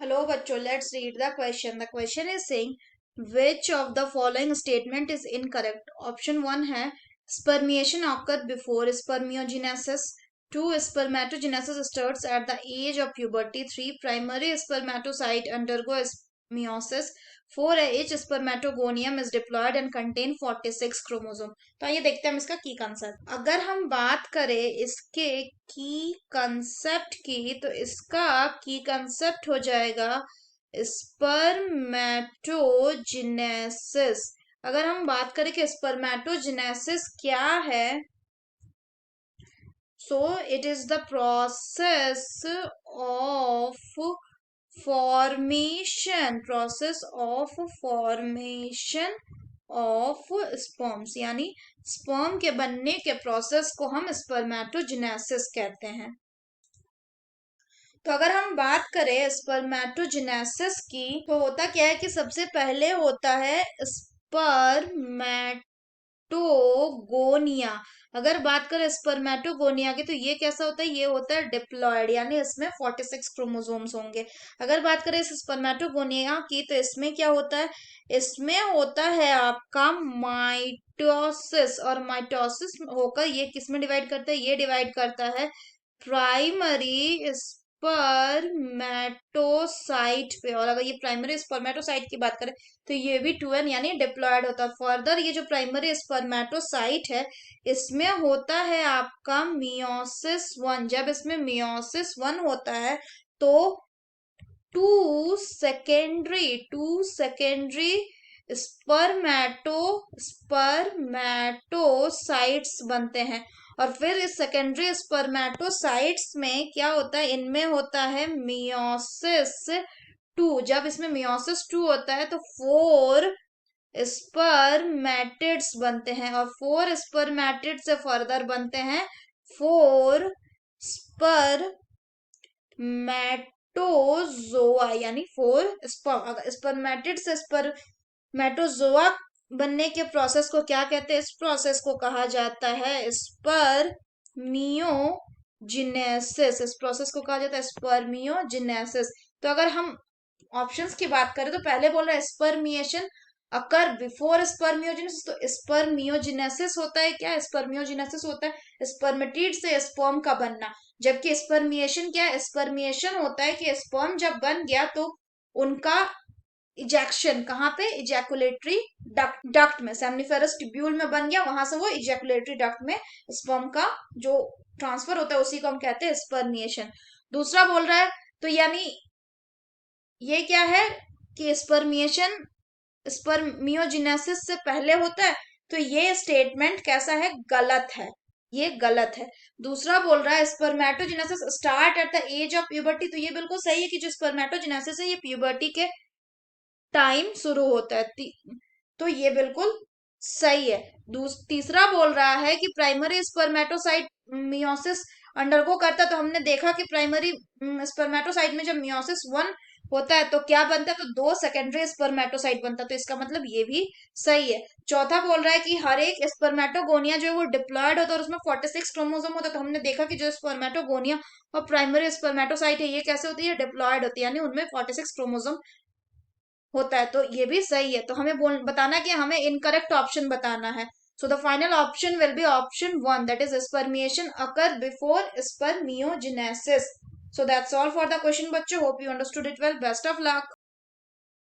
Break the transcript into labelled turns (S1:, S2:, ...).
S1: Hello, bachcho. Let's read the question. The question is saying, which of the following statement is incorrect? Option 1 है spermiation occurs before spermiogenesis. 2. Spermatogenesis starts at the age of puberty. 3. Primary spermatocyte undergo meiosis. 4 है each spermatogonium is diploid and contain 46 chromosome. तो आइए देखते हैं हम इसका की concept. अगर हम बात करें इसके की कंसेप्ट की, तो इसका की कंसेप्ट हो जाएगा स्पर्मेटोजेनेसिस. अगर हम बात करें कि स्पर्मेटोजेनेसिस क्या है, so it is the process of formation of sperms, यानी स्पर्म के बनने के प्रोसेस को हम स्पर्मेटोजेनेसिस कहते हैं. तो अगर हम बात करें स्पर्मेटोजेनेसिस की, तो होता क्या है कि सबसे पहले होता है स्पर्मेटोगोनिया. अगर बात करें स्पर्मेटोगोनिया की, तो ये कैसा होता है, ये होता है डिप्लॉयड, यानी इसमें 46 क्रोमोसोम्स होंगे. अगर बात करें इस स्पर्मेटोगोनिया की, तो इसमें क्या होता है, इसमें होता है आपका माइटोसिस. और माइटोसिस होकर ये किसमें डिवाइड करता है, ये डिवाइड करता है प्राइमरी स्पर्मेटोसाइट पे. और अगर ये प्राइमरी स्पर्मेटोसाइट की बात करें, तो ये भी 2n यानी डिप्लॉयड होता है. फर्दर ये जो प्राइमरी स्पर्मेटोसाइट है, इसमें होता है आपका मियोसिस 1. जब इसमें मियोसिस 1 होता है, तो टू सेकेंडरी स्पर्मेटोसाइट्स बनते हैं. और फिर इस सेकेंडरी स्पर्मेटोसाइट्स में क्या होता है, इनमें होता है मियोसिस 2. जब इसमें मियोसिस 2 होता है, तो 4 स्पर्मेटिड्स बनते हैं. और 4 स्पर्मेटिड से फर्दर बनते हैं 4 स्पर्मेटोजोआ, यानी 4 स्पर्म. स्पर्मेटिड से स्पर्मेटोजोआ बनने के प्रोसेस को क्या कहते हैं, इस प्रोसेस को कहा जाता है स्पर्मियोजेनेसिस. इस प्रोसेस को कहा जाता है स्पर्मियोजेनेसिस. तो अगर हम ऑप्शंस की बात करें, तो पहले बोल रहा है स्पर्मिएशन अकर बिफोर स्पर्मियोजेनेसिस. तो स्पर्मियोजेनेसिस होता है क्या, स्पर्मियोजेनेसिस होता है स्पर्मेटिड से स्पर्म का बनना. जबकि स्पर्मिएशन क्या है, स्पर्मिएशन होता है कि स्पर्म जब बन गया, तो उनका इजेक्शन कहाँ पे, इजैकुलेटरी डक्ट में, सेमनिफेरस ट्यूब्यूल में बन गया, वहां से वो इजैकुलेटरी डक्ट में स्पर्म का जो ट्रांसफर होता है, उसी को हम कहते हैं स्पर्मिएशन. दूसरा बोल रहा है, तो यानी ये क्या है कि स्पर्मिएशन स्पर्मियोजेनेसिस से पहले होता है. तो ये स्टेटमेंट कैसा है, गलत है, ये गलत है. दूसरा बोल रहा है spermatogenesis start at the age of puberty. तो ये बिल्कुल सही है कि जो स्पर्मेटोजेनेसिस है, ये प्यूबर्टी के टाइम शुरू होता है. तो ये बिल्कुल सही है. तीसरा बोल रहा है कि प्राइमरी स्पर्मेटोसाइट मियोसिस अंडरगो करता है. तो हमने देखा कि प्राइमरी स्पर्मेटोसाइट में जब मियोसिस 1 होता है, तो क्या बनता है, तो 2 सेकेंडरी स्पर्मेटोसाइट बनता है. तो इसका मतलब ये भी सही है. चौथा बोल रहा है कि हर एक स्पर्मेटोगोनिया जो है वो डिप्लॉयड होता है और उसमें 46 क्रोमोसोम होता है. तो हमने देखा कि जो स्पर्मेटोगोनिया और प्राइमरी स्पर्मेटोसाइट है, ये कैसे होती है, डिप्लॉयड होती है, यानी उनमें 46 क्रोमोसोम होता है. तो ये भी सही है. तो हमें बताना कि हमें इनकरेक्ट ऑप्शन बताना है. So the final option will be option 1, that is spermiation occur before spermiogenesis. So that's all for the question, bachcho. Hope you understood it well. Best of luck.